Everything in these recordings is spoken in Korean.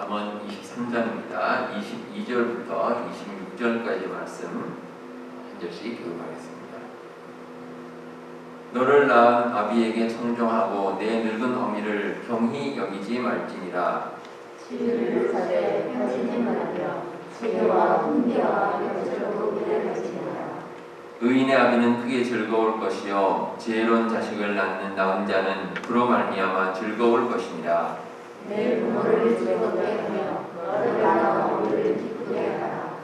잠언 23장입니다. 22절부터 26절까지 말씀 한 절씩 교육하겠습니다. 너를 낳은 아비에게 청종하고 내 늙은 어미를 경히 여기지 말지니라. 치유를 사되 펴지지 말며 치유와 훈계와 여자로 일할지니라. 의인의 아비는 크게 즐거울 것이요 지혜로운 자식을 낳는 낳은 자는 그로 말미암아 즐거울 것이니라. 내 부모를 즐겁게 하며 너를 낳아 어미를 기쁘게 하라.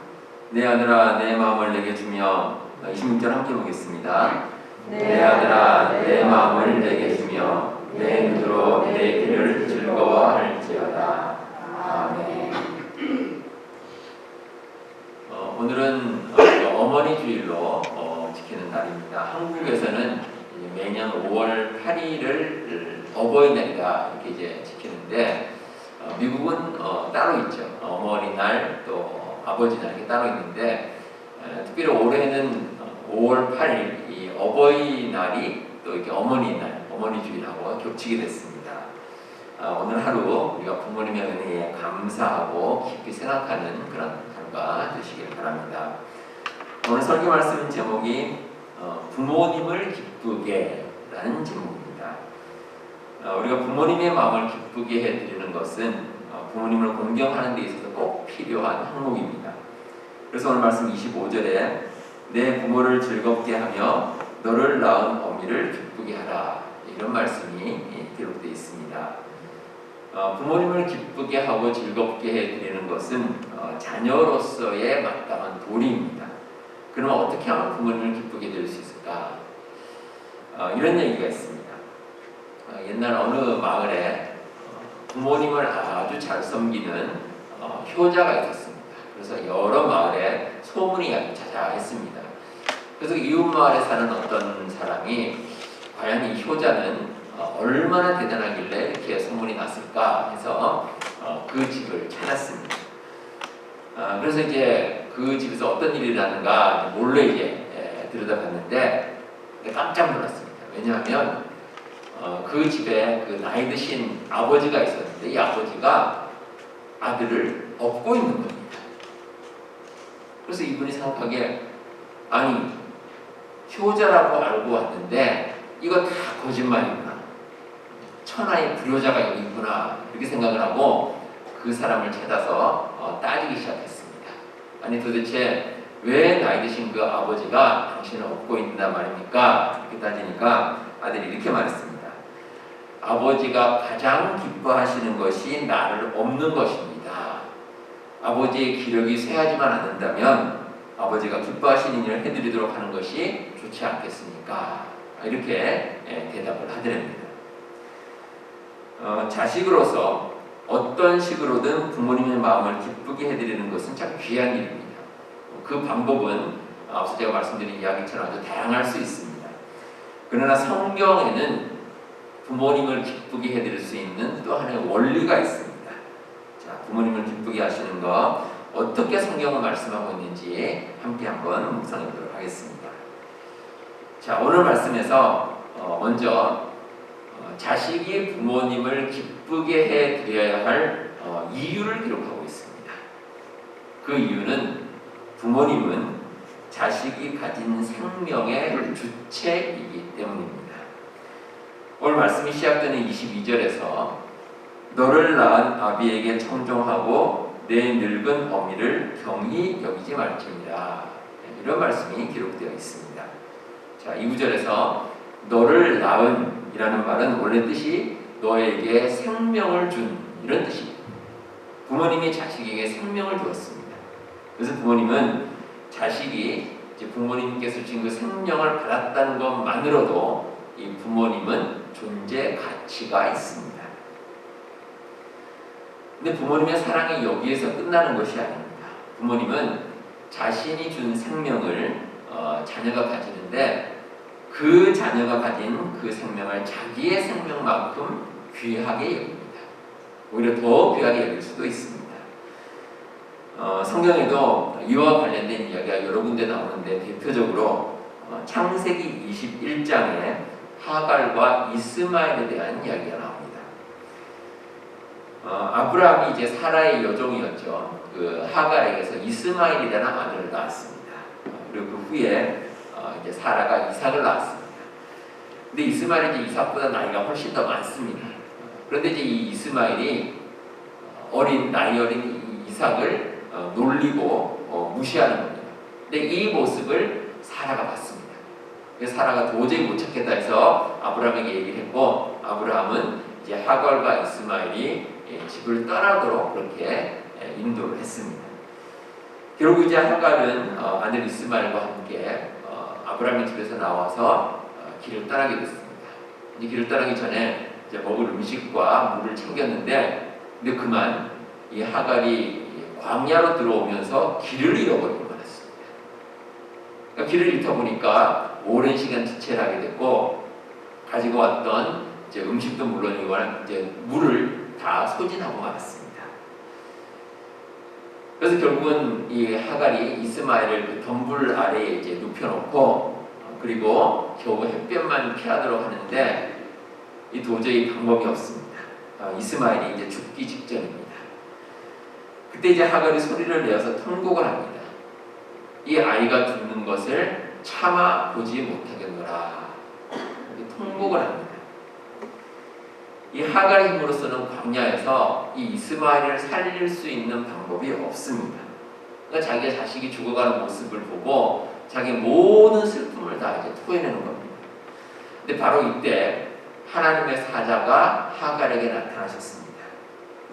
내 아들아 내 마음을 내게 주며 26절 함께 보겠습니다. 내 아들아 내 마음을 내게 주며 내 눈으로 내 길을 즐거워할지어다. 아멘. 오늘은 어머니 주일로 지키는 날입니다. 한국에서는 매년 5월 8일을 어버이날이다 이렇게 이제 지키는데 미국은 따로 있죠. 어머니날 또 아버지날 이렇게 따로 있는데 특별히 올해는 5월 8일 이 어버이날이 또 이렇게 어머니날, 어머니주일하고 겹치게 됐습니다. 오늘 하루 우리가 부모님의 은혜에 감사하고 깊이 생각하는 그런 하루가 되시길 바랍니다. 오늘 설교 말씀 제목이 부모님을 기쁘게 라는 제목입니다. 우리가 부모님의 마음을 기쁘게 해드리는 것은 부모님을 공경하는 데 있어서 꼭 필요한 항목입니다. 그래서 오늘 말씀 25절에 내 부모를 즐겁게 하며 너를 낳은 어미를 기쁘게 하라 이런 말씀이 기록되어 있습니다. 부모님을 기쁘게 하고 즐겁게 해드리는 것은 자녀로서의 마땅한 도리입니다. 그러면 어떻게 하면 부모님을 기쁘게 해드릴 수 있을까? 이런 얘기가 있습니다. 옛날 어느 마을에 부모님을 아주 잘 섬기는 효자가 있었습니다. 그래서 여러 마을에 소문이 아주 자자했습니다. 그래서 이웃 마을에 사는 어떤 사람이 과연 이 효자는 얼마나 대단하길래 이렇게 소문이 났을까 해서 그 집을 찾았습니다. 그래서 이제 그 집에서 어떤 일이 일어나는가 몰래 이제 들여다봤는데 깜짝 놀랐습니다. 왜냐하면 그 집에 그 나이 드신 아버지가 있었는데 이 아버지가 아들을 업고 있는 겁니다. 그래서 이분이 생각하기에 아니 효자라고 알고 왔는데 이거 다 거짓말이구나. 천하의 불효자가 여기 있구나. 이렇게 생각을 하고 그 사람을 찾아서 따지기 시작했습니다. 아니 도대체 왜 나이 드신 그 아버지가 당신을 업고 있단 말입니까? 이렇게 따지니까 아들이 이렇게 말했습니다. 아버지가 가장 기뻐하시는 것이 나를 업는 것입니다. 아버지의 기력이 쇠하지만 않는다면 아버지가 기뻐하시는 일을 해드리도록 하는 것이 좋지 않겠습니까? 이렇게 대답을 하더랍니다. 자식으로서 어떤 식으로든 부모님의 마음을 기쁘게 해드리는 것은 참 귀한 일입니다. 그 방법은 앞서 제가 말씀드린 이야기처럼 아주 다양할 수 있습니다. 그러나 성경에는 부모님을 기쁘게 해드릴 수 있는 또 하나의 원리가 있습니다. 자, 부모님을 기쁘게 하시는 것 어떻게 성경은 말씀하고 있는지 함께 한번 묵상해 보도록 하겠습니다. 자, 오늘 말씀에서 먼저 자식이 부모님을 기쁘게 해드려야 할 이유를 기록하고 있습니다. 그 이유는 부모님은 자식이 가진 생명의 주체이기 때문입니다. 오늘 말씀이 시작되는 22절에서 너를 낳은 아비에게 청종하고 내 늙은 어미를 경히 여기지 말지니라 이런 말씀이 기록되어 있습니다. 자, 이 구절에서 너를 낳은 이라는 말은 원래 뜻이 너에게 생명을 준 이런 뜻입니다. 부모님이 자식에게 생명을 주었습니다. 그래서 부모님은 자식이 이제 부모님께서 주신 그 생명을 받았다는 것만으로도 이 부모님은 존재 가치가 있습니다. 근데 부모님의 사랑이 여기에서 끝나는 것이 아닙니다. 부모님은 자신이 준 생명을 자녀가 가지는데 그 자녀가 가진 그 생명을 자기의 생명만큼 귀하게 여깁니다. 오히려 더 귀하게 여길 수도 있습니다. 성경에도 이와 관련된 이야기가 여러 군데 나오는데 대표적으로 창세기 21장에 하갈과 이스마엘에 대한 이야기가 나옵니다. 아브라함이 이제 사라의 여종이었죠. 그 하갈에게서 이스마엘이라는 아들을 낳았습니다. 그리고 그 후에 이제 사라가 이삭을 낳았습니다. 근데 이스마엘이 이제 이삭보다 나이가 훨씬 더 많습니다. 그런데 이제 이 이스마엘이 나이 어린 이삭을 놀리고 무시하는 겁니다. 근데 이 모습을 사라가 봤습니다. 그래서 사라가 도저히 못 찾겠다 해서 아브라함에게 얘기를 했고, 아브라함은 이제 하갈과 이스마엘이 집을 떠나도록 그렇게 인도를 했습니다. 결국 이제 하갈은 아들 이스마엘과 함께 아브라함의 집에서 나와서 길을 떠나게 됐습니다. 이제 길을 떠나기 전에 이제 먹을 음식과 물을 챙겼는데, 근데 그만 이 하갈이 광야로 들어오면서 길을 잃어버리고 말았습니다. 그러니까 길을 잃다 보니까 오랜 시간 지체를 하게 됐고, 가지고 왔던 이제 음식도 물론이고 이제 물을 다 소진하고 말았습니다. 그래서 결국은 이 하갈이 이스마엘을 그 덤불 아래에 이제 눕혀놓고, 그리고 겨우 햇볕만 피하도록 하는데 이 도저히 방법이 없습니다. 이스마엘이 이제 죽기 직전입니다. 그때 이제 하갈이 소리를 내어서 통곡을 합니다. 이 아이가 죽는 것을 참아 보지 못하겠노라. 통곡을 합니다. 이 하갈의 힘으로서는 광야에서 이 이스마엘을 살릴 수 있는 방법이 없습니다. 그러니까 자기가 자식이 죽어가는 모습을 보고 자기 모든 슬픔을 다 이제 토해내는 겁니다. 근데 바로 이때 하나님의 사자가 하갈에게 나타나셨습니다.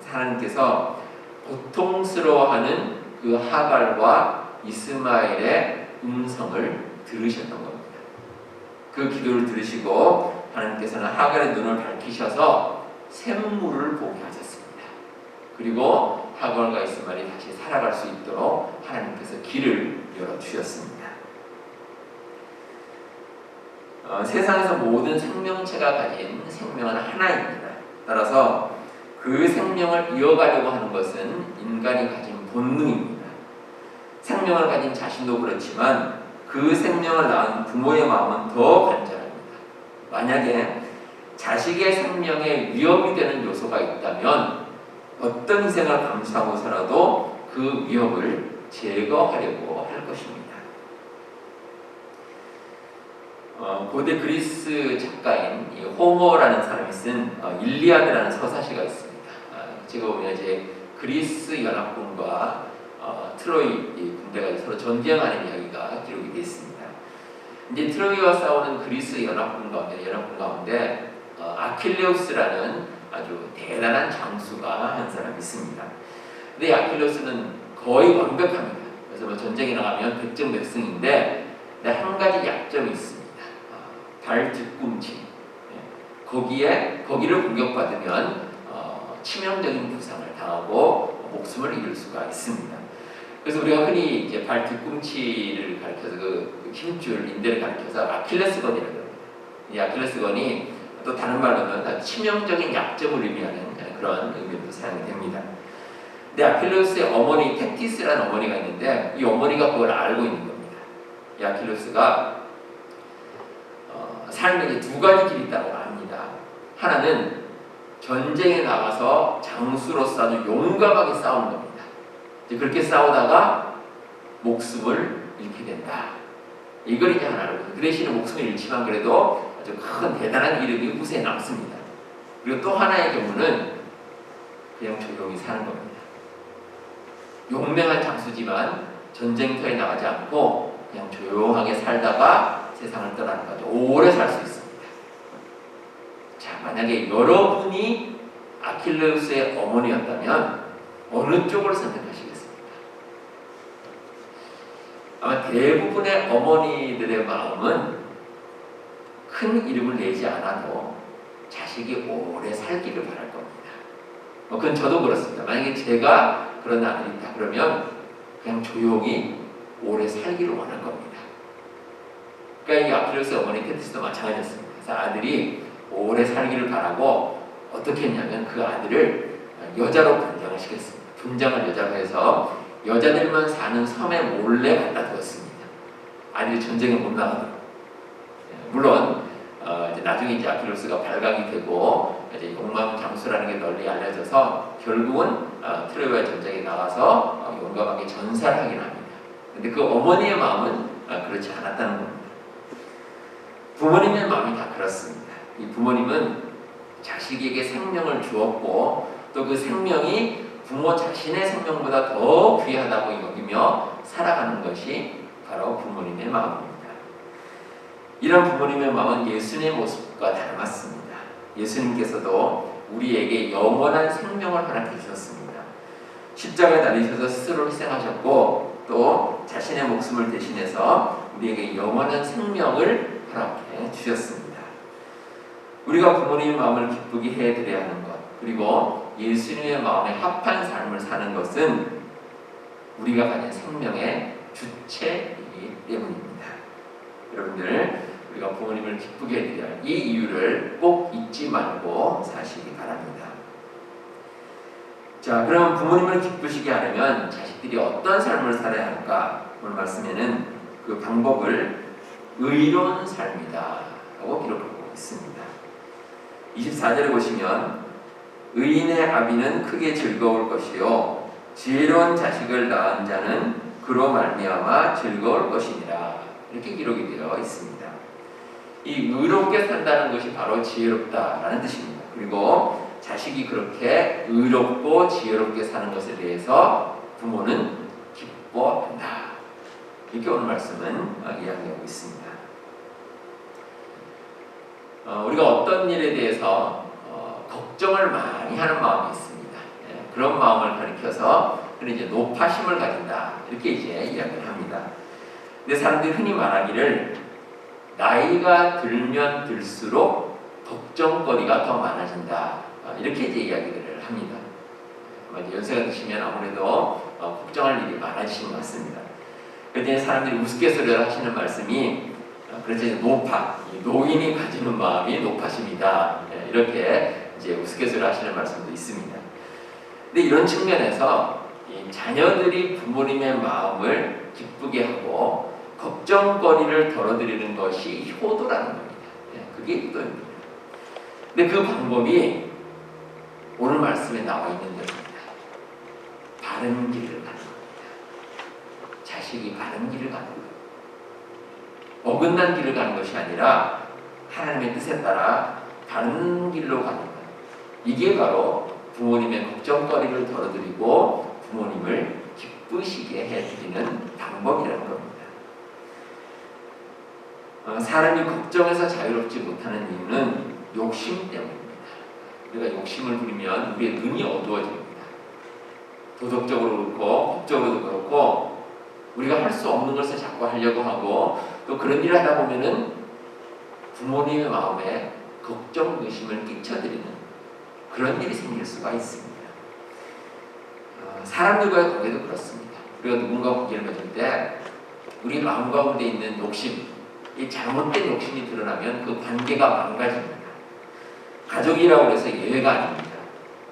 하나님께서 고통스러워하는 그 하갈과 이스마엘의 음성을 들으셨던 겁니다. 그 기도를 들으시고 하나님께서는 하갈의 눈을 밝히셔서 샘물을 보게 하셨습니다. 그리고 하갈과 이스마엘이 다시 살아갈 수 있도록 하나님께서 길을 열어주셨습니다. 세상에서 모든 생명체가 가진 생명은 하나입니다. 따라서 그 생명을 이어가려고 하는 것은 인간이 가진 본능입니다. 생명을 가진 자신도 그렇지만 그 생명을 낳은 부모의 마음은 더 간절합니다. 만약에 자식의 생명에 위협이 되는 요소가 있다면 어떤 희생을 감수하고서라도 그 위협을 제거하려고 할 것입니다. 고대 그리스 작가인 호머라는 사람이 쓴 일리아드라는 서사시가 있습니다. 제가 보면 이제 그리스 연합군과 트로이 군대가 서로 전쟁하는 이야기가 기록이 되어 있습니다. 이제 트로이와 싸우는 그리스 연합군 가운데 아킬레우스라는 아주 대단한 장수가 한 사람이 있습니다. 근데 아킬레우스는 거의 완벽합니다. 그래서 뭐 전쟁에 나가면 백전백승인데 한 가지 약점이 있습니다. 발 뒤꿈치. 거기를 공격받으면 치명적인 부상을 당하고 목숨을 잃을 수가 있습니다. 그래서 우리가 흔히 이제 발 뒤꿈치를 가리켜서 그 힘줄 인대를 가리켜서 아킬레스건이라고 합니다. 이 아킬레스건이 또 다른 말로는 치명적인 약점을 의미하는 그런 의미로 사용이 됩니다. 근데 아킬레우스의 어머니 테티스라는 어머니가 있는데 이 어머니가 그걸 알고 있는 겁니다. 이 아킬레우스가 삶에 이제 두 가지 길이 있다고 합니다. 하나는 전쟁에 나가서 장수로서 아주 용감하게 싸우는 겁니다. 이제 그렇게 싸우다가 목숨을 잃게 된다. 이걸 이제 하나로. 그 대신에 목숨을 잃지만 그래도 아주 큰 대단한 이름이 후세에 남습니다. 그리고 또 하나의 경우는 그냥 조용히 사는 겁니다. 용맹한 장수지만 전쟁터에 나가지 않고 그냥 조용하게 살다가 세상을 떠나는 거죠. 오래 살 수 있습니다. 자, 만약에 여러분이 아킬레우스의 어머니였다면 어느 쪽을 선택하시겠습니까? 아마 대부분의 어머니들의 마음은 큰 이름을 내지 않아도 자식이 오래 살기를 바랄 겁니다. 그건 저도 그렇습니다. 만약에 제가 그런 아들이 있다 그러면 그냥 조용히 오래 살기를 원할 겁니다. 그러니까 이 아킬레우스의 어머니 테티스도 마찬가지였습니다. 그래서 아들이 오래 살기를 바라고 어떻게 했냐면 그 아들을 여자로 분장을 시켰습니다. 분장을 여자로 해서 여자들만 사는 섬에 몰래 갖다 두었습니다. 아들이 전쟁에 못 나가도록. 물론 이제 나중에 이제 아킬레우스가 발각이 되고 이제 욕망 장수라는 게 널리 알려져서 결국은 트로이와 전쟁에 나가서 용감하게 전사를 하긴 합니다. 근데 그 어머니의 마음은 그렇지 않았다는 겁니다. 부모님의 마음이 다 그렇습니다. 이 부모님은 자식에게 생명을 주었고 또 그 생명이 부모 자신의 생명보다 더 귀하다고 여기며 살아가는 것이 바로 부모님의 마음입니다. 이런 부모님의 마음은 예수님의 모습과 닮았습니다. 예수님께서도 우리에게 영원한 생명을 허락해 주셨습니다. 십자가에 달리셔서 스스로 희생하셨고 또 자신의 목숨을 대신해서 우리에게 영원한 생명을 허락해 주셨습니다. 우리가 부모님의 마음을 기쁘게 해드려야 하는 것, 그리고 예수님의 마음에 합한 삶을 사는 것은 우리가 가진 생명의 주체이기 때문입니다. 여러분들, 우리가 부모님을 기쁘게 해드려야 할 이 이유를 꼭 잊지 말고 사시기 바랍니다. 자, 그럼 부모님을 기쁘시게 하려면 자식들이 어떤 삶을 살아야 할까? 오늘 말씀에는 그 방법을 의로운 삶이다 라고 기록하고 있습니다. 24절에 보시면 의인의 아비는 크게 즐거울 것이요 지혜로운 자식을 낳은 자는 그로 말미암아 즐거울 것이니라, 이렇게 기록이 되어 있습니다. 이 의롭게 산다는 것이 바로 지혜롭다라는 뜻입니다. 그리고 자식이 그렇게 의롭고 지혜롭게 사는 것에 대해서 부모는 기뻐한다, 이렇게 오늘 말씀은 이야기하고 있습니다. 우리가 어떤 일에 대해서 걱정을 많이 하는 마음이 있습니다. 그런 마음을 가리켜서 이제 노파심을 가진다, 이렇게 이제 이야기를 합니다. 근데 사람들이 흔히 말하기를 나이가 들면 들수록 걱정거리가 더 많아진다, 이렇게 이제 이야기를 합니다. 연세가 드시면 아무래도 걱정할 일이 많아지신 것 같습니다. 그때 사람들이 우스갯소리를 하시는 말씀이 그래서 노파, 노인이 가지는 마음이 노파심이다, 이렇게 이제 우스갯소리를 하시는 말씀도 있습니다. 근데 이런 측면에서 이 자녀들이 부모님의 마음을 기쁘게 하고 걱정거리를 덜어드리는 것이 효도라는 겁니다. 그게 효도입니다. 근데 그 방법이 오늘 말씀에 나와 있는 대로입니다. 바른 길을 가는 겁니다. 자식이 바른 길을 가는 겁니다. 어긋난 길을 가는 것이 아니라 하나님의 뜻에 따라 바른 길로 가는 것, 이게 바로 부모님의 걱정거리를 덜어드리고 부모님을 기쁘시게 해드리는 방법이라는 겁니다. 사람이 걱정해서 자유롭지 못하는 이유는 욕심 때문입니다. 우리가 욕심을 부리면 우리의 눈이 어두워집니다. 도덕적으로 그렇고 법적으로도 그렇고 우리가 할 수 없는 것을 자꾸 하려고 하고 또 그런 일을 하다 보면은 부모님의 마음에 걱정, 의심을 끼쳐드리는 그런 일이 생길 수가 있습니다. 사람들과의 관계도 그렇습니다. 우리가 누군가 관계를 맺을 때 우리 마음 가운데 있는 욕심, 이 잘못된 욕심이 드러나면 그 관계가 망가집니다. 가족이라고 해서 예외가 아닙니다.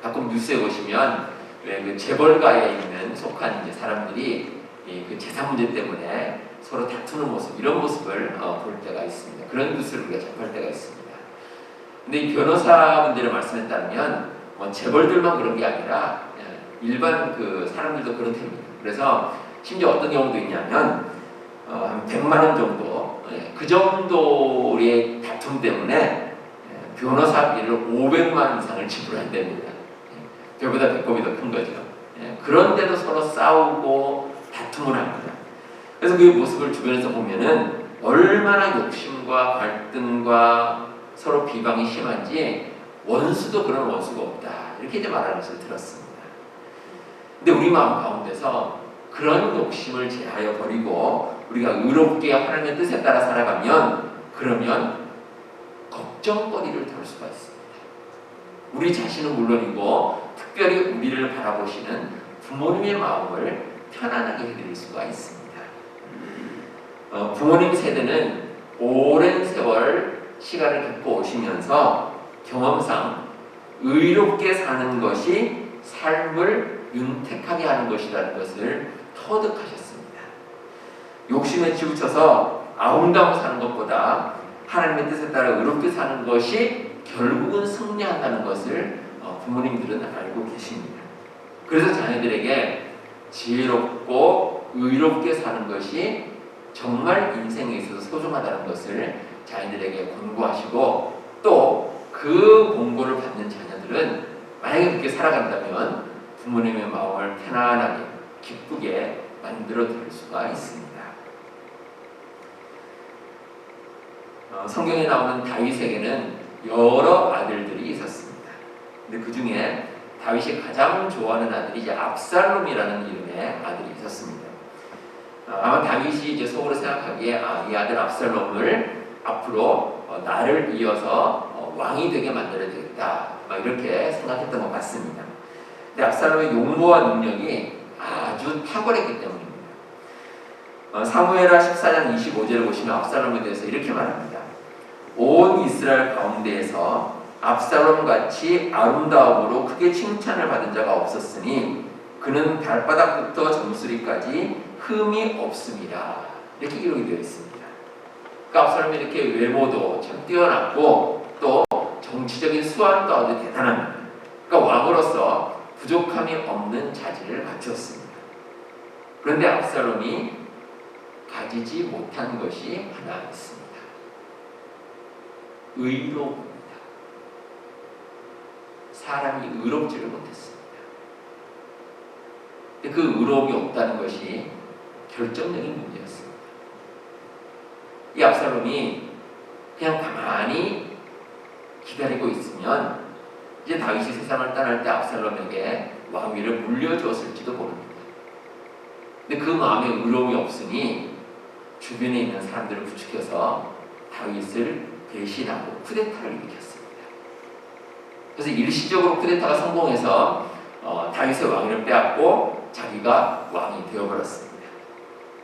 가끔 뉴스에 보시면 왜 그 재벌가에 있는 속한 이제 사람들이 그 재산 문제 때문에 서로 다투는 모습, 이런 모습을 볼 때가 있습니다. 그런 뉴스를 우리가 접할 때가 있습니다. 근데 이 변호사분들의 말씀에 따르면 재벌들만 그런 게 아니라 일반 그 사람들도 그렇답니다. 그래서 심지어 어떤 경우도 있냐면 한 100만 원 정도, 그 정도의 다툼 때문에 변호사비를 500만 원 이상을 지불한답니다. 저보다 배꼽이 더 큰 거죠. 그런데도 서로 싸우고 다툼을 합니다. 그래서 그 모습을 주변에서 보면은 얼마나 욕심과 갈등과 서로 비방이 심한지 원수도 그런 원수가 없다, 이렇게 이제 말하는 것을 들었습니다. 근데 우리 마음 가운데서 그런 욕심을 제하여 버리고 우리가 의롭게 하나님의 뜻에 따라 살아가면, 그러면 걱정거리를 덜 수가 있습니다. 우리 자신은 물론이고 특별히 우리를 바라보시는 부모님의 마음을 편안하게 해드릴 수가 있습니다. 부모님 세대는 오랜 세월 시간을 겪고 오시면서 경험상 의롭게 사는 것이 삶을 윤택하게 하는 것이라는 것을 터득하셨습니다. 욕심에 치우쳐서 아웅다웅 사는 것보다 하나님의 뜻에 따라 의롭게 사는 것이 결국은 승리한다는 것을 부모님들은 알고 계십니다. 그래서 자녀들에게 지혜롭고 의롭게 사는 것이 정말 인생에 있어서 소중하다는 것을 자녀들에게 권고하시고, 또 그 권고를 받는 자녀들은 만약에 그렇게 살아간다면 부모님의 마음을 편안하게 기쁘게 만들어 드릴 수가 있습니다. 성경에 나오는 다윗에게는 여러 아들들이 있었습니다. 근데 그 중에 다윗이 가장 좋아하는 아들이 이제 압살롬이라는 이름의 아들이 있었습니다. 아마 다윗이 이제 속으로 생각하기에 이 아들 압살롬을 앞으로 나를 이어서 왕이 되게 만들어야 되겠다, 이렇게 생각했던 것 같습니다. 근데 압살롬의 용모와 능력이 아주 탁월했기 때문입니다. 사무엘하 14장 25절을 보시면 압살롬에 대해서 이렇게 말합니다. 온 이스라엘 가운데에서 압살롬같이 아름다움으로 크게 칭찬을 받은 자가 없었으니 그는 발바닥부터 정수리까지 흠이 없음이라, 이렇게 기록이 되어 있습니다. 그러니까 압살롬이 이렇게 외모도 참 뛰어났고 또 정치적인 수완도 아주 대단합니다. 그러니까 왕으로서 부족함이 없는 자질을 갖추었습니다. 그런데 압살롬이 가지지 못한 것이 하나 있습니다. 의로움입니다. 사람이 의롭지를 못했습니다. 근데 그 의로움이 없다는 것이 결정적인 문제였습니다. 이 압살롬이 그냥 가만히 기다리고 있으면 이제 다윗이 세상을 떠날 때 압살롬에게 왕위를 물려주었을지도 모릅니다. 근데 그 마음에 의로움이 없으니 주변에 있는 사람들을 부추겨서 다윗을 배신하고 쿠데타를 일으켰습니다. 그래서 일시적으로 쿠데타가 성공해서 다윗의 왕위를 빼앗고 자기가 왕이 되어버렸습니다.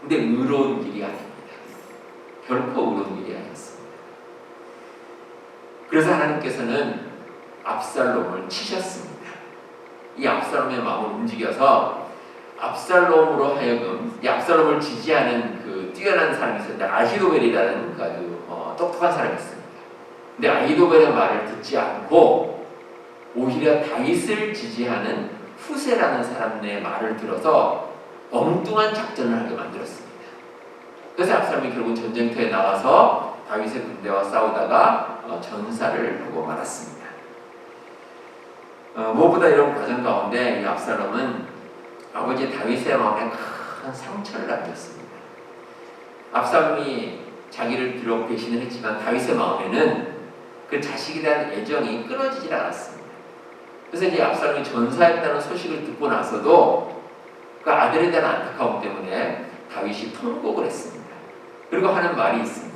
근데 의로운 길이 아닙니다. 결코 의로운 길이 아니었습니다. 그래서 하나님께서는 압살롬을 치셨습니다. 이 압살롬의 마음을 움직여서 압살롬으로 하여금 이 압살롬을 지지하는 그 뛰어난 사람이 있었는데 아히도벨이라는 그 아주 똑똑한 사람이 있습니다. 근데 아히도벨의 말을 듣지 않고 오히려 다윗을 지지하는 후세라는 사람의 말을 들어서 엉뚱한 작전을 하게 만들었습니다. 그래서 압살롬이 결국 전쟁터에 나가서 다윗의 군대와 싸우다가 전사를 하고 말았습니다. 무엇보다 이런 과정 가운데 이 압살롬은 아버지 다윗의 마음에 큰 상처를 남겼습니다. 압살롬이 자기를 비록 배신을 했지만 다윗의 마음에는 그 자식에 대한 애정이 끊어지질 않았습니다. 그래서 이제 압살롬이 전사했다는 소식을 듣고 나서도 그 아들에 대한 안타까움 때문에 다윗이 통곡을 했습니다. 그리고 하는 말이 있습니다.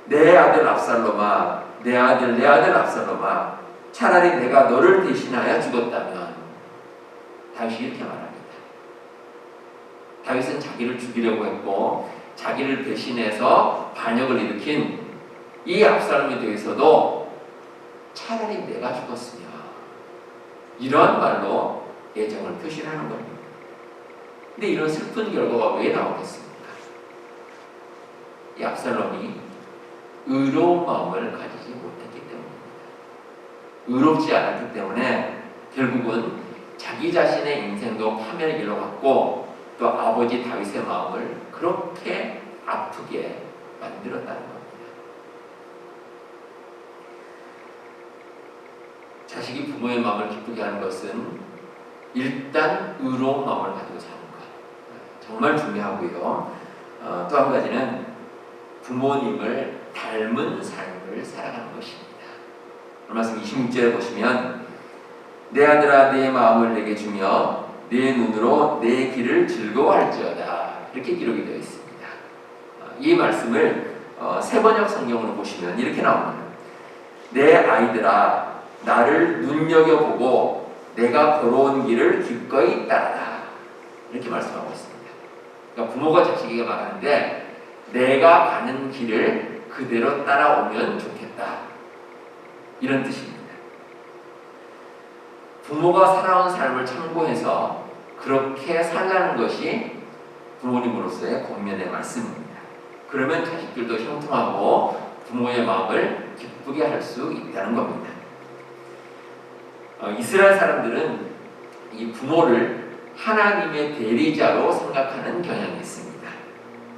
내 아들 압살롬아, 내 아들 압살롬아, 차라리 내가 너를 대신하여 죽었다면. 다윗이 이렇게 말합니다. 다윗은 자기를 죽이려고 했고 자기를 배신해서 반역을 일으킨 이 압살롬에 대해서도 차라리 내가 죽었으면, 이러한 말로 애정을 표시하는 겁니다. 근데 이런 슬픈 결과가 왜 나오겠습니까? 이 압살롬이 의로운 마음을 가지지 못했기 때문입니다. 의롭지 않았기 때문에 결국은 자기 자신의 인생도 파멸의 길로 갔고 또 아버지 다윗의 마음을 그렇게 아프게 만들었다는 겁니다. 자식이 부모의 마음을 기쁘게 하는 것은 일단 의로운 마음을 가지고 사는 것, 정말 중요하고요. 또 한 가지는 부모님을 닮은 삶을 살아가는 것입니다. 말씀 26절에 보시면 내 아들아 내 마음을 내게 주며 내 눈으로 내 길을 즐거워할지어다, 이렇게 기록이 되어 있습니다. 이 말씀을 세번역 성경으로 보시면 이렇게 나옵니다. 내 아이들아 나를 눈여겨보고 내가 걸어온 길을 기꺼이 따라라, 이렇게 말씀하고 있습니다. 그러니까 부모가 자식에게 말하는데 내가 가는 길을 그대로 따라오면 좋겠다, 이런 뜻입니다. 부모가 살아온 삶을 참고해서 그렇게 살라는 것이 부모님으로서의 권면의 말씀입니다. 그러면 자식들도 형통하고 부모의 마음을 기쁘게 할 수 있다는 겁니다. 이스라엘 사람들은 이 부모를 하나님의 대리자로 생각하는 경향이 있습니다.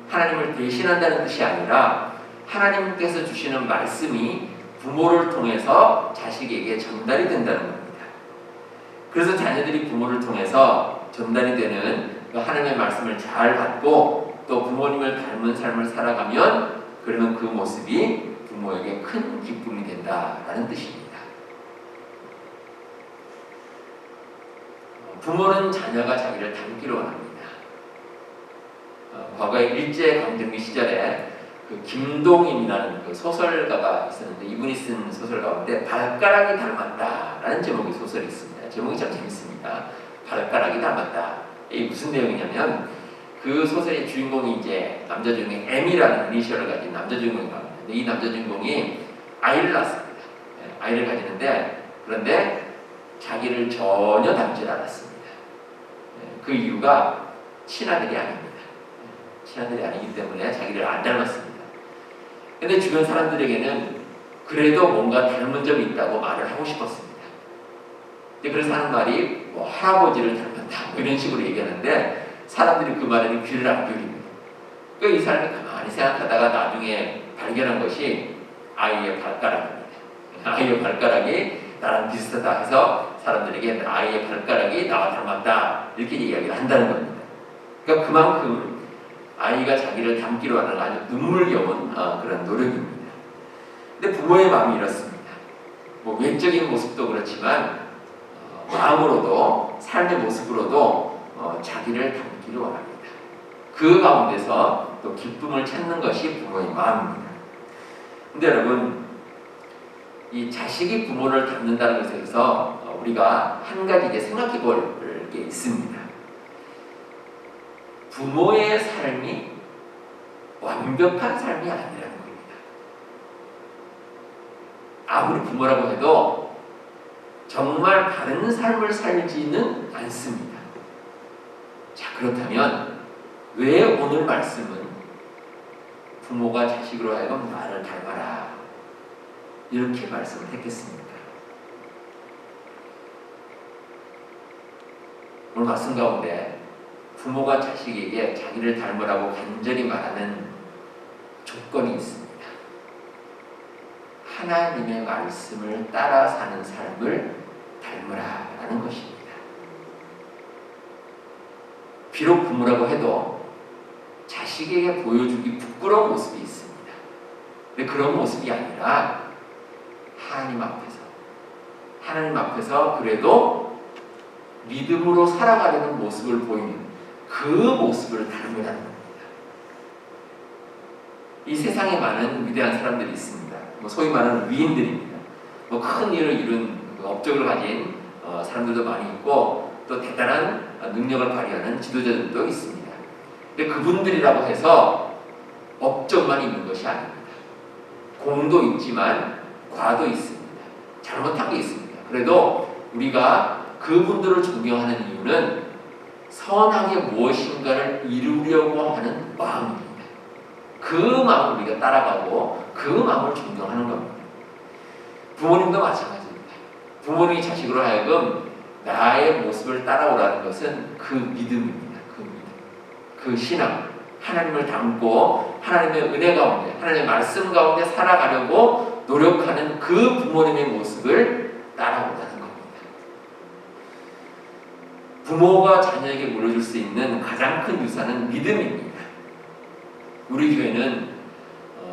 하나님을 대신한다는 뜻이 아니라 하나님께서 주시는 말씀이 부모를 통해서 자식에게 전달이 된다는 겁니다. 그래서 자녀들이 부모를 통해서 전달이 되는 하나님의 말씀을 잘 받고 또 부모님을 닮은 삶을 살아가면 그러면 그 모습이 부모에게 큰 기쁨이 된다라는 뜻입니다. 부모는 자녀가 자기를 닮기를 원합니다. 과거에 일제강점기 시절에 그 김동임이라는 그 소설가가 있었는데 이분이 쓴 소설 가운데 발가락이 닮았다라는 제목의 소설이 있습니다. 제목이 참 재밌습니다. 발가락이 닮았다. 이게 무슨 내용이냐면 그 소설의 주인공이 이제 남자 주인공이 M이라는 이니셜을 가진 남자 주인공이 나옵니다. 이 남자 주인공이 아이를 낳습니다. 아이를 가지는데 그런데 자기를 전혀 닮지 않았습니다. 그 이유가 친아들이 아닙니다. 친아들이 아니기 때문에 자기를 안 닮았습니다. 근데 주변 사람들에게는 그래도 뭔가 닮은 점이 있다고 말을 하고 싶었습니다. 그래서 하는 말이 뭐 할아버지를 닮았다 뭐 이런 식으로 얘기하는데 사람들이 그 말에는 귀를 안 기울입니다. 이 사람이 가만히 생각하다가 나중에 발견한 것이 아이의 발가락입니다. 아이의 발가락이 나랑 비슷하다 해서 사람들에게 아이의 발가락이 나와 닮았다 이렇게 이야기를 한다는 겁니다. 그러니까 그만큼 아이가 자기를 닮기로 하는 아주 눈물겨운 그런 노력입니다. 근데 부모의 마음이 이렇습니다. 뭐 외적인 모습도 그렇지만 마음으로도 삶의 모습으로도 자기를 닮기를 원합니다. 그 가운데서 또 기쁨을 찾는 것이 부모의 마음입니다. 근데 여러분 이 자식이 부모를 닮는다는 것에서 우리가 한 가지 이제 생각해 볼 게 있습니다. 부모의 삶이 완벽한 삶이 아니라는 겁니다. 아무리 부모라고 해도 정말 바른 삶을 살지는 않습니다. 자, 그렇다면 왜 오늘 말씀은 부모가 자식으로 하여금 나를 닮아라 이렇게 말씀을 했겠습니까? 오늘 말씀 가운데 부모가 자식에게 자기를 닮으라고 간절히 말하는 조건이 있습니다. 하나님의 말씀을 따라 사는 삶을 닮으라라는 것입니다. 비록 부모라고 해도 자식에게 보여주기 부끄러운 모습이 있습니다. 근데 그런 모습이 아니라 하나님 앞에서 그래도 믿음으로 살아가려는 모습을 보이는 그 모습을 닮으라는 겁니다. 이 세상에 많은 위대한 사람들이 있습니다. 소위 말하는 위인들입니다. 큰 일을 이룬 업적을 가진 사람들도 많이 있고 또 대단한 능력을 발휘하는 지도자들도 있습니다. 근데 그분들이라고 해서 업적만 있는 것이 아닙니다. 공도 있지만 과도 있습니다. 잘못한 게 있습니다. 그래도 우리가 그분들을 존경하는 이유는 선하게 무엇인가를 이루려고 하는 마음입니다. 그 마음을 우리가 따라가고 그 마음을 존경하는 겁니다. 부모님도 마찬가지입니다. 부모님이 자식으로 하여금 나의 모습을 따라오라는 것은 그 믿음입니다. 그 믿음, 그 신앙, 하나님을 닮고 하나님의 은혜 가운데, 하나님의 말씀 가운데 살아가려고 노력하는 그 부모님의 모습을 따라오라는 겁니다. 부모가 자녀에게 물려줄 수 있는 가장 큰 유산은 믿음입니다. 우리 교회는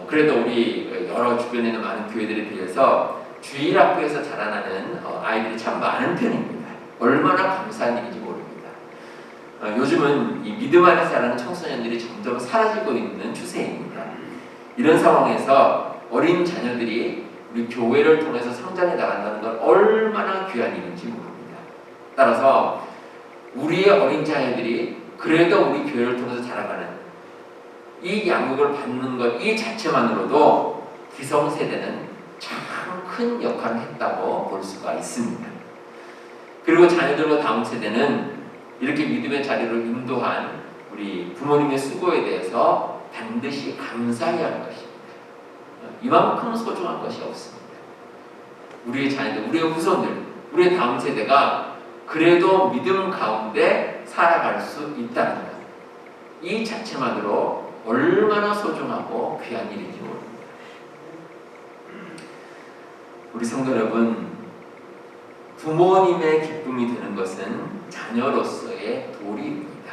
그래도 우리 여러 주변에 있는 많은 교회들에 비해서 주일학교에서 자라나는 아이들이 참 많은 편입니다. 얼마나 감사한 일인지 모릅니다. 요즘은 이 믿음 안에 자라는 청소년들이 점점 사라지고 있는 추세입니다. 이런 상황에서 어린 자녀들이 우리 교회를 통해서 성장해 나간다는 건 얼마나 귀한 일인지 모릅니다. 따라서 우리의 어린 자녀들이 그래도 우리 교회를 통해서 자라가는 이 양육을 받는 것 이 자체만으로도 기성세대는 참 큰 역할을 했다고 볼 수가 있습니다. 그리고 자녀들과 다음 세대는 이렇게 믿음의 자리로 인도한 우리 부모님의 수고에 대해서 반드시 감사해야 할 것입니다. 이만큼 소중한 것이 없습니다. 우리의 자녀들, 우리의 후손들, 우리의 다음 세대가 그래도 믿음 가운데 살아갈 수 있다는 것. 이 자체만으로 얼마나 소중하고 귀한 일인지 모릅니다. 우리 성도 여러분, 부모님의 기쁨이 되는 것은 자녀로서의 도리입니다.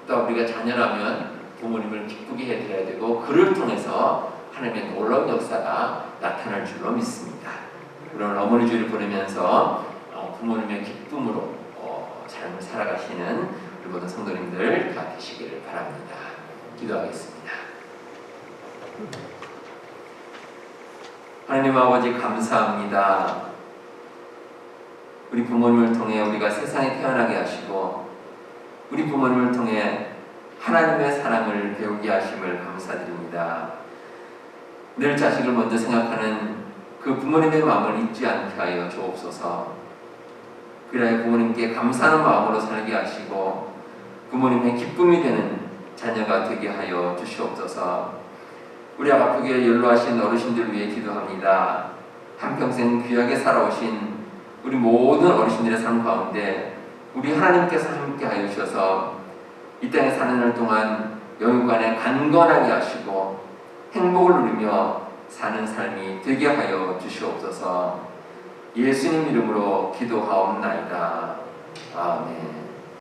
또 우리가 자녀라면 부모님을 기쁘게 해드려야 되고 그를 통해서 하나님의 놀라운 역사가 나타날 줄로 믿습니다. 그런 어머니 주일을 보내면서 부모님의 기쁨으로 삶을 살아가시는 우리 모든 성도님들 다 되시기를 바랍니다. 기도하겠습니다. 하나님 아버지 감사합니다. 우리 부모님을 통해 우리가 세상에 태어나게 하시고 우리 부모님을 통해 하나님의 사랑을 배우게 하심을 감사드립니다. 늘 자식을 먼저 생각하는 그 부모님의 마음을 잊지 않게 하여 주옵소서. 그래야 부모님께 감사하는 마음으로 살게 하시고 부모님의 기쁨이 되는 자녀가 되게 하여 주시옵소서. 우리 아프게 연로하신 어르신들 위해 기도합니다. 한평생 귀하게 살아오신 우리 모든 어르신들의 삶 가운데 우리 하나님께서 함께 하여 주셔서 이 땅에 사는 날 동안 영육간에 강건하게 하시고 행복을 누리며 사는 삶이 되게 하여 주시옵소서. 예수님 이름으로 기도하옵나이다. 아멘.